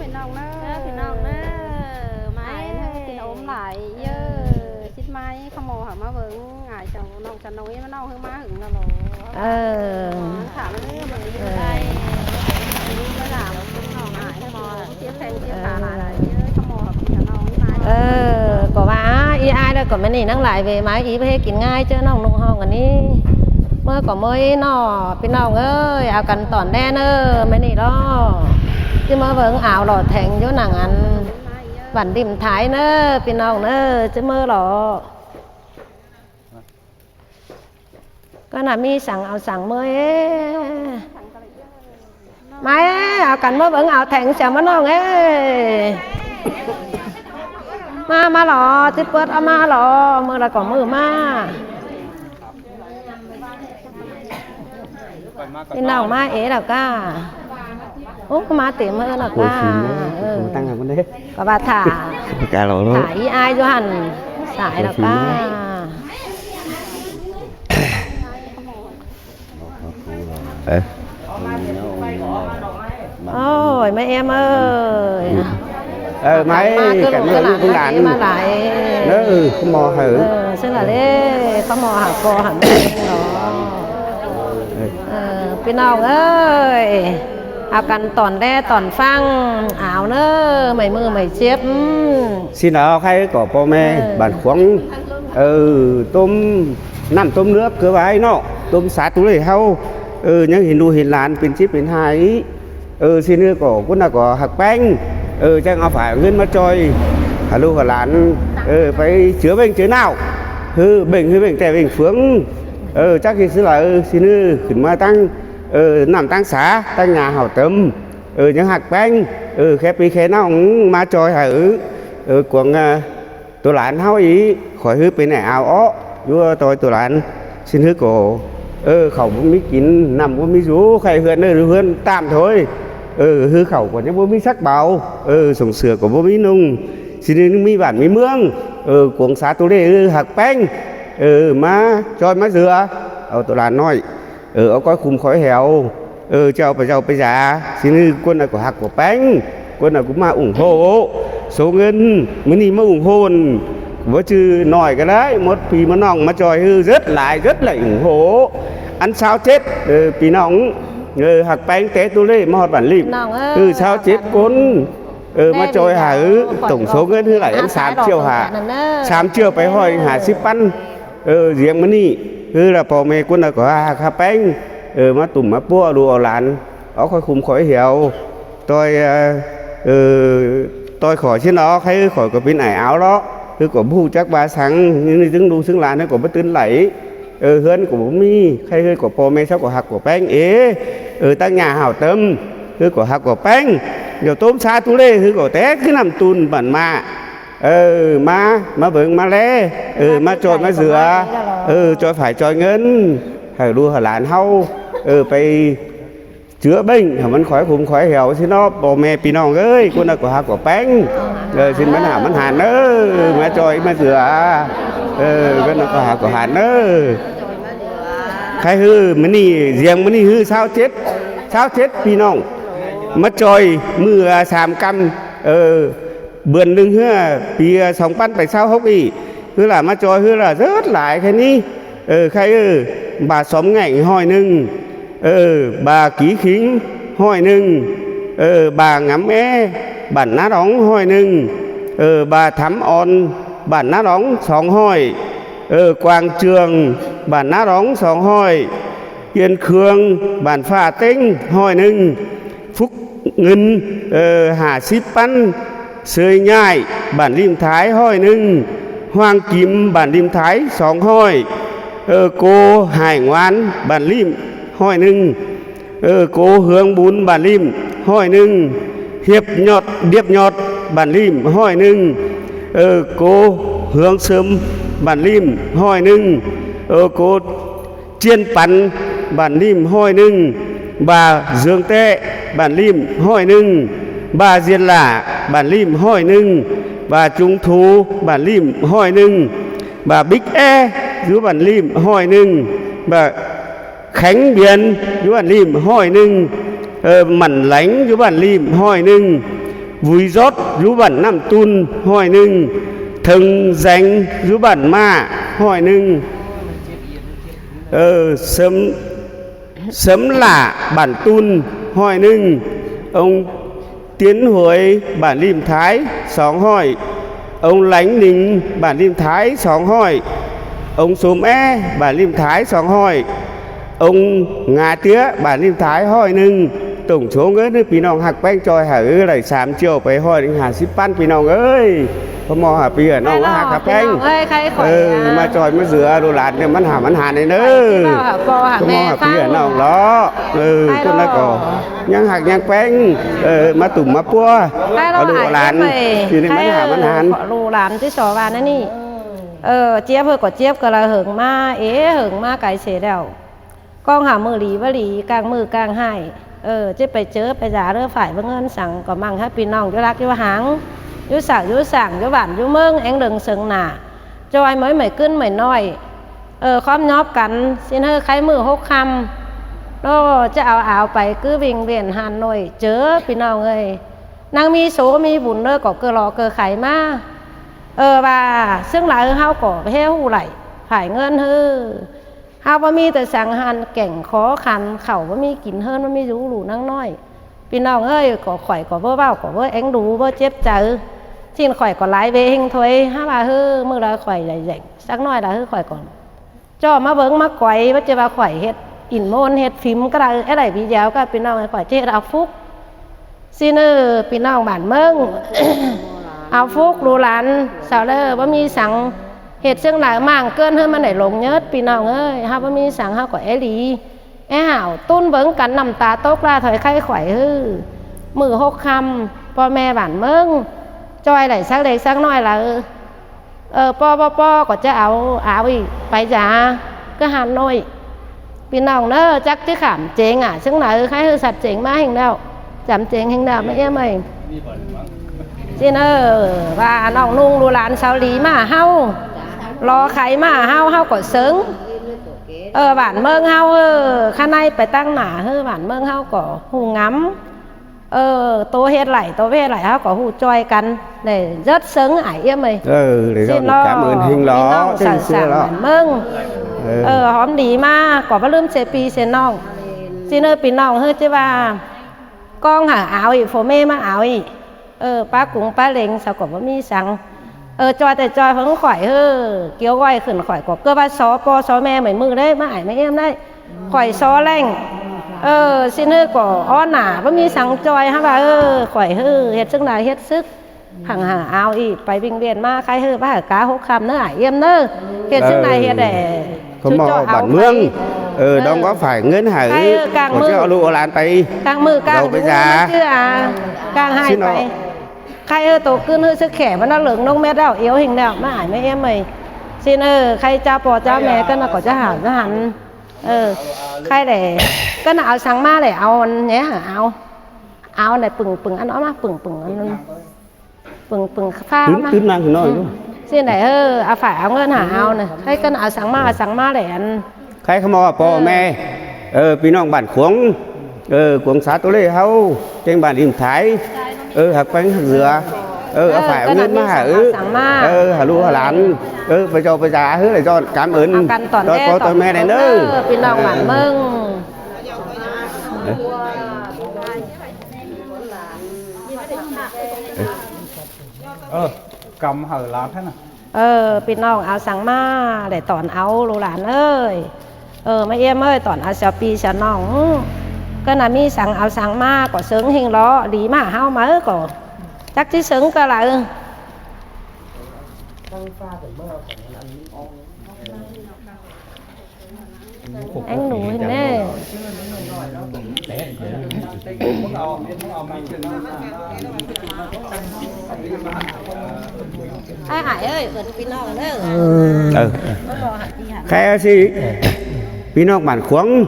phải nòng nữa thì non nữa mày thì ốm lại dơ chít mai không mồ hả má vững ngài chồng nòng chăn nòng em nòng hơn má hửng là lồ thả nó bừng đây nó làm nòng ngài không mồ chiếc thêm chiếc thả lại không mồ hả chăn nòng mai có bà ý ai đây có mấy nỉ năng lại về máy ý về kín ngay chứ nòng nông hồng anh đi mới có mới nó bên nòng ơi áo cần tỏn đen ơi mấy nỉ đó chứ mới vẫn áo đỏ thành chỗ nàng ăn bản điểm thái nữa bên nòng nữa chứ mơ đó có là mi sẵn áo sẵn mới máy áo cần mới vẫn áo thành chẳng mất nòng ấy ma lò chứ bớt ma lò mưa là có mưa ma bên nào ma ế là ca úp má tìm hơn là ca tăng là vấn đề có bà thả cả lỗ thả ý ai cho hẳn xài là ca ôi mấy em ơi máy cảnh người cũng đàn mà lại nó không mò thử xin là đấy có mò hả cô hẳn đóพี่น้องเอ้ยเอากันตอนแรกตอนฟังเอาเนอะไม่มือไม่เจ็บ xin ở khai có po mẹ bản khoáng tôm nằm tôm nước cứ vậy nó tôm xá túi để hao những hình đu hình làn pin chip pin hai xin đưa cổ cũng là có hạt bánh chắc nó phải nguyên mắt trôi hà lu hà làn phải chữa bệnh chữa nào bệnh tè bệnh phương chắc khi xưa là xin đưa khẩn ma tăng nằm tăng xá tăng nhà hảo tâm những hạt bánh khép đi khé nó cũng ma trôi hả quần tôi lạn háo ý khỏi hứa bên này ảo ó vua tôi lạn xin hứa cổ khẩu bố mi kín nằm bố mi rú khai hươn tạm thôi hư khẩu của những bố mi sắc bào sổng sửa của bố mi nung xin hứa mi bản mi mương cuồng xá tôi đây hạt bánh má cho má dừa tôi lạn nói ở có khung khói heo chào bây giờ xin hứa quân là của hạt của bánh quân là cũng mà ủng hộ số ngân mới đi mà ủng hộ với chứ nói cái đấy một phí mà nòng mà tròi hư rất là ủng hộ ăn sao chết phí nòng hạt bánh té tôi lấy mà hot bản lìm sao chết cuốn mà tròi hả tổng số ngân hư lại ăn 3 triệu hả 3 triệu phải hỏi hả ship ăn riêng mà đi hư là bỏ mẹ quân là có hạt bánh mà tùm mà bua đùa làn ó khói khung khói hiểu tôi khỏi trên đó hay khỏi có bên ải áo đó cứ có bu chắc ba sáng nhưng đứng đu xứng làn nó có bất tin lẫy hơn của bố mi hay hơi của po mê sao của hạt của bánh tăng nhà hảo tâm cứ của hạt của bánh nhiều tôm xa tú lê cứ của té cứ nằm tùn bản mà má vững má lé má trội má dừa cho phải cho ngân hở đua hở làn hau phải chữa bệnh hả vẫn khói hẻo xin nó bò mẹ pì nòng ơi con là của hạt của bánh xin bán hàn nữa má trôi má dừa con là của hạt của hàn nữa khai hư mới đi riêng mới đi hư sao chết pì nòng má trôi mưa sàm căm bườn lưng hư pì sống pan phải sao hốc ý hư là má trôi hư là rất lại cái ní khai hư bà xóm ngạnh hỏi nưng bà ký khính hỏi nưng bà ngắm bản ná đóng hỏi nưng bà thắm on bản ná đóng sóng hỏi quang trường bản ná đóng sóng hỏi yên khương bản phà tinh hỏi nưng phúc ngân hà ship ăn sơi nhai bản lim thái hỏi nưng hoàng kim bản lim thái sóng hỏi cô hải ngoan bản lim hỏi nưng cô hướng bún bản lim hỏi nưng hiệp nhọt điệp nhọt bản lim hỏi nưng cô hướng sớm bản lim hỏi nưng cô chiên bắn bản lim hỏi nưng bà dương tệ bản lim hỏi nưng bà diên lả bản lim hỏi nưng bà trung thu bản lim hỏi nưng bà bích dưới bản lim hỏi nưng bà Khánh Biên dưới bản lim hỏi nưng mẩn lánh dưới bản lim hỏi nưng vui rót rú bẩn năm tun hỏi nưng thừng danh rú bẩn ma hỏi nưng sớm sớm lạ bản tun hỏi nưng ông tiến huế bản lim thái sóng hỏi ông lánh ninh bản lim thái sóng hỏi ông xôm bản lim thái sóng hỏi ông ngà tía bản lim thái hỏi nưng tổng số ngớ nướcพี่น้องหักแป้งจอยหาไหล3 triệuไปห้อยหา10 ปั้นพี่น้องเอ้ยพอมอหาปีน้องหักหักแป้งมาจอยมาเสือดูหลานเนี่ยมันหาในเน้อพอมอหาปีน้องล้อคนละก็ยังหักยังแป้งมาตุ่มมาปัวเอาดูหลานทีนี้มันหาดูหลานที่สอวานนั่นนี่เจี๊ยบเพื่อก็เจี๊ยบก็ละหึงมาหึงมาไก่เสียแล้วกองหามือหลีวลีกลางมือกลางให้จะไปเจอไปจ่าเรื่องฝ่ายเงินสั่งก็มั่งให้พี่น้องยุรักยุหังยุสั่งยุบ้านยุเมืองแองดึงเสิงหนาจอยmới màyขึ้นmàyน้อยค้อมยอบกันxin hơi khaiมือ6 คำแล้วจะเอาไปcứวิ่งเวียนหันหน่อยเจอพี่น้องเอ้ยนางมีโสมีบุญเด้อก็เกลอเกไข่มาว่าซึ่งหลายเฮาก็เฮาไหลฝ่ายเงินฮือเฮาบ่มีแต่สั่งหันแก่งขอขันเข่าบ่มีกินเฮิรนบ่มีรู้หลูนั่งน้อยพี่น้องเอ้ยก็ข่อยก็บ่เว้าก็บ่เอ็งดูบ่เจ็บใจทิ้นข่อยก็หลายเวหิงถอยหาว่าฮือมื้อละข่อยใหญ่ๆสักน้อยละฮือข่อยก่อนจ่อมาเบิ่งมาก่อยว่าจะว่าข่อยเฮ็ดอินโมนเฮ็ดฟิล์มก็ได้อะไรพี่ยาวก็พี่น้องข่อยเฮ็ดเอาฟุกซิเนอพี่น้องบ้านเมือง เอาฟุกดูหลานสาวเด้อบ่มีสังเหตุเชิงหลายมั่งเกินให้มันได้ลงเยิดพี่น้องเอ้ยเฮาบ่มีสังเฮาก็หลีห่าวตุ้นเบิ่งกันน้ำตาตกลาถอยไข้ข่อยฮือมือ6 คำพ่อแม่บ้านเมืองจอยได้สักเล็กสักน้อยละป้อก็จะเอาอีกไปจ้าก็หันน้อยพี่น้องเด้อจักที่ขามเจงซึ่งไหนใครคือสัตว์เจงมาแห่งแล้วจำเจงแห่งแล้วไม่เอ้ไหมจีเนอว่าน้องนุ่งดูหลานสาวหลีมาเฮารอไข่มาเฮาก็เซิงบ้านเมืองเฮาข้างในไปตั้งหนาบ้านเมืองเฮาก็หูงำตัวเฮ็ดไหลตัวเฮ็ดไหลเฮาก็หูจอยกันđể rất sớm ải em mày để cảm ơn hình đó sẵn sàng bản mừng hóm đi mà có bắt lưm xe pi xe nong xin ơi pi nong hơi chứ ba con hả áo ý phố mê mà áo ý bác cũng bác lên sao có mi sáng choแต่cho vẫn khỏi hơ kéo quay khẩn khỏi có cơ ba xó po xó mẹ mấy mừng đấy mà ải mấy em đấy khỏi xó lành xin ơi có ó nả vẫn mi sáng choi ha bà khỏi hơ hết sức nào hết sứcหังเอาอีไปวิ่งเวียนมาใครเฮือบ้ากา6 คำเนื้อเยี่ยมเนื้อเฮ็ดซึ่งในเฮ็ดเขาบอกบ้านเมืองดองก็phảiเงินหายก็จะเอาลูกเอาหลานไปกลางมือกลางไปจ้ากลางให้ไปใครโตขึ้นเฮือซึกแขมันน่าเหลืองน้องแม่ดาวเอวหิงดาวมาหายไม่เอ็มเลยซินใครเจ้าพ่อเจ้าแม่ก็น่าก็จะหาจะหันใครแต่ก็น่าเอาสั่งมาเลยเอาเนี้ยเอาไหนปึ่งอันนั้นมาปึ่งอันนั้นปึ่งฟ้ามาตื้นนั่งน้อยด้วยสิไหนเอาฝ่ายเอาเงินหาเอาเนี่ยให้ก็เอาสั่งมาเลยอันใครเขามาพ่อแม่พี่น้องบ้านขวงขวงสาตัวเล่เขาเจ้งบ้านริมท้ายหักแป้งหักเสือเอาฝ่ายเอาเงินมาหาลูกหาหลานไปchoไปจ่าđể cho cảm ơn tôi mẹ này nữa พี่น้องบ้านเมืองกำหาร้านท่านพี่น้องเอาสั่งมาđểตอนเอาลูกหลานเอ้ยไม่เอี้ยมเอ้ยตอนเอาเสียปีเสียน้องก็น่ะมีสั่งเอาสั่งมาก็เสริงหิงล้อดีมาเฮามาก็จักที่เสริงก็ละanh đủ hình nè ai hải ơi vẫn pin nong nữa khai gì pin nong bản khoáng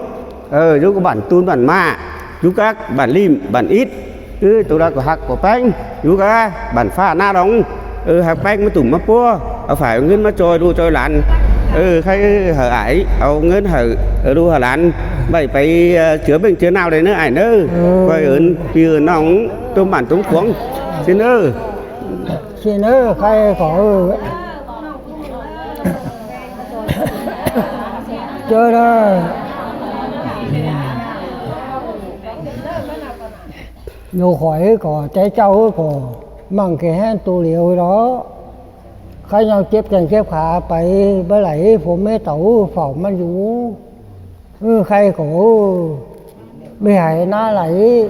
chú có bản tun bản ma chú các bản lim bản ít cứ tôi đã có hạt của bánh chú các bản pha na đóng hạt bánh mới tủm mà pua phải ngân mà trôi đu trôi lặn ใครหาไอ้เอาเงินหาดูหาหลานไปchữa bệnh chữa nào đấy nữa ai nữa coi ơnพี่น้องตุ้มบ้านตุ้มขวงxin ơi ใครขอเจอได้nhiều khỏi có trái trâu có măng cái hen tù liệu đó khai nhau chép chân chép khả phải bởi lại phụ mê tẩu phòng mà dù khai cổ bị hại ná lại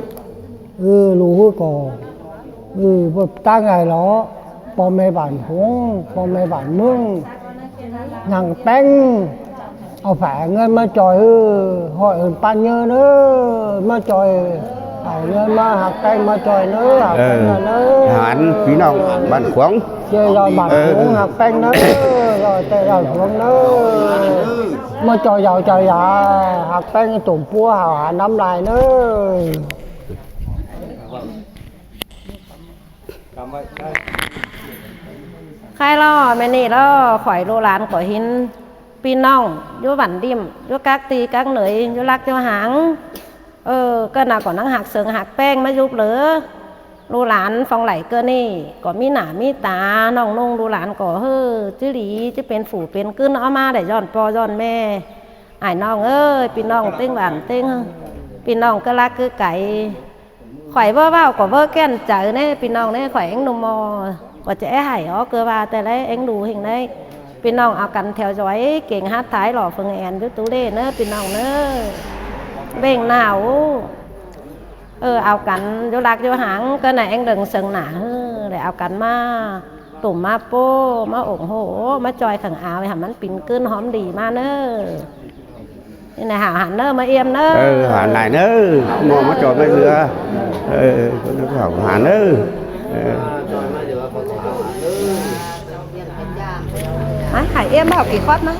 lũ cổ ta ngày đó bò mê bản xuống bò mê bản mương nhằng bánhเอาแฝงเงินมาจอยหอยปันเงินเนอะมาจอยหายเงินมาหักแตงมาจอยเนอะหักแตงเนอะ หารพี่น้องบ้านขวาง chơi rồi bản xuốngหักแตงเนอะrồi chơi rồi xuốngเนอะมาจอยgiàu trời dạหักแตงตุ่มปัวหาน้ำลายเนอะ ใครล่อแม่นี่ล่อข่อยโลหลานข่อยหินพี่น้องอยู่บ้านดิมอยู่กักตีกักเหนื่อยอยู่รักอยู่หางก็น่าก่อนนั่งหักเสืองหักแป้งมายุบเหลือลูหลานฟองไหลเกินนี่ก็มีหนามีตาน้องนุ่งลูหลานก็จื้อหลีจะเป็นฝูเป็นกึ้นเอามาได้ย้อนปอย้อนแม่ไอ้น้องพี่น้องเต้งหวานเต้งพี่น้องก็รักคือไก่ข่อยว่าก็ว่าแก่นใจเนี่ยพี่น้องเนี่ยข่อยเอ็งนุ่มมอก็จะให้หายเกิดว่าแต่ละเอ็งดูhình đấy พี่น้องเอากันtheo dõi เก่งhát thái lò phương ẹn với tú đê nữa พี่น้องเนอะเบ่งหนาวเอากันvô lạc vô hãng cái này anh đừng sừng nả đểเอากันมาตุ่มมาโป้มาủng hộมาจอยขังáoให้มันปิ่นขึ้นหอมดีมาเนอะนี่นะหาหันเนอะมาเอี่ยมเนอะหาไหนเนอะมองมาจอยไม่เรือnó bảoหาเนอะHải em bảo kỳ khoátมั้ง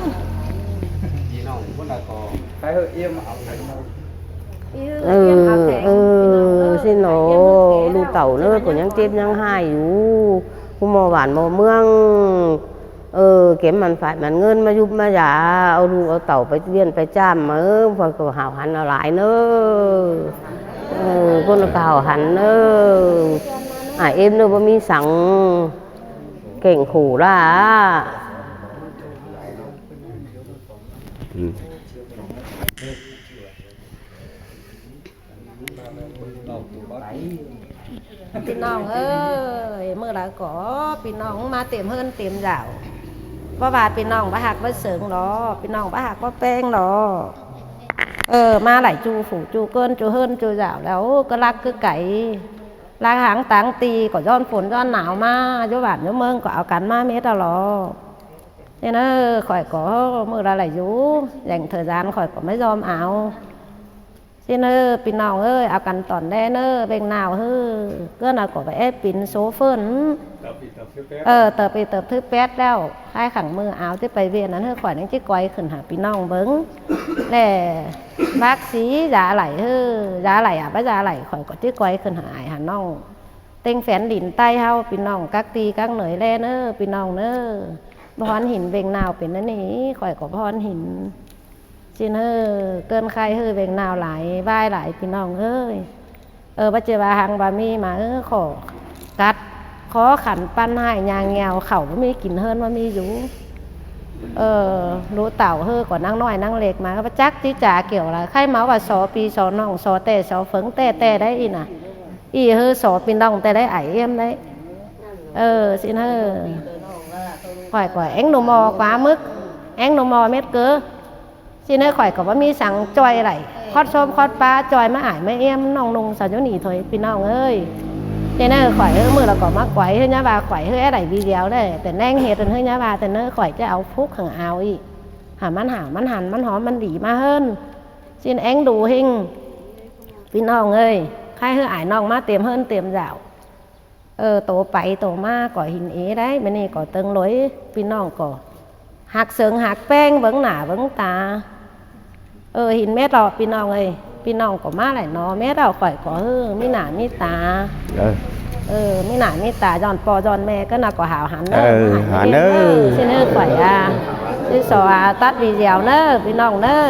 xin lỗi lưu tẩu nữa của những tiếp những hai dù cũng mò bản mò mương kiếmมันphảiมันเงินมายุบมาอย่าเอาลูกเอาเต่าไปเวียนไปจ้ามมาพอก็หาวหันเอาหลายเนอะคนก็หาวหันเนอะเอ็มเนอะว่ามีสังเก่งขู่ล่ะพี่น้องเมื่อไรก็พี่น้องมาเต็มเฮิรนเต็มเหล่าว่าบาดพี่น้องบ้าหักบ้าเสริงหรอพี่น้องบ้าหักบ้าแป้งหรอมาไหลจูฝูจูเกินจูเฮิรนจูเหล่าแล้วก็รักคือไก่รักหางต่างตีก็ย้อนฝนย้อนหนาวมาโยบานโยเมืองก็เอากันมาเม็ดหรอนี่นะข่อยก็เมื่อไรไหลจูอย่างthời gianข่อยก็ไม่ยอมเอาxinพี่น้องเอากันตอนแรกเป็นหนาวก็น่าก็ไปปินโซเฟิร์นเติบไปเติบทึบแป๊ดแล้วให้ขังมือเอาที่ไปเวียนนั้นข่อยนั่งจิ๊กไกวขึ้นหาพี่น้องเบิ้งแหล่บักสียาไหลยาไหลบ้ายาไหลข่อยก็จิ๊กไกวขึ้นหาหาน้องเต็งแฝนดินใต้เฮาพี่น้องกักตีกักเหนื่อยแล่พี่น้องพรหินเวงนาวเป็นนั่นนี่ข่อยก็พรหินxinเกินใครเวงนาวหลายไหว้หลายพี่น้องบัจเจบาหังบามีมาขอกัดขอขันปั้นให้ยางเงาเข่าว่ามีกลิ่นว่ามีอยู่รู้เต่าก่อนนั่งน้อยนั่งเล็กมาก็จักที่จ่าเกี่ยวอะไรใครมาว่าสอปีสอน้องสอแต่สอเฟิงแต่ได้อีน่ะสอปีน้องแต่ได้ไอเอ็มได้xinก่อยเอ็งหนูมอquá mứcเอ็งหนูมอเม็ดเก้อxinข่อยก็ว่ามีสั่งจอยไหลคอดส้มคอดปลาจอยมาอ่ายไม่เอ็มน้องนุ่งสาวเจ้าหนีถอยพี่น้องนี่นะข่อยมือเราก็มาข่อยยะบาข่อยอะไรวีเดียวได้แต่แน่งเหตุยะบาแต่ข่อยจะเอาฟุกขังเอาอีหามันหันมันหอมมันดีมาเฮิรนxinเอ็งดูหิงพี่น้องใครอ่ายน้องมาเตรียมเฮิรนเตรียมเหล่าโตไปโตมาก่อหินได้ไม่นี่ก่อเติงลอยพี่น้องก่อหักเสืองหักแป้งเบิ้งหนาเบิ้งตาหินเม็ดเราพี่น้องพี่น้องก็มาหลายนอเม็ดเราข่อยก็มีหนามีตา มีหน้ามีตาย้อนปอย้อนแม่ก็น่าก็หาวหันเด้อ หาเด้อ xin ơi khỏe à xin sò tắt video nữaพี่น้องเด้อ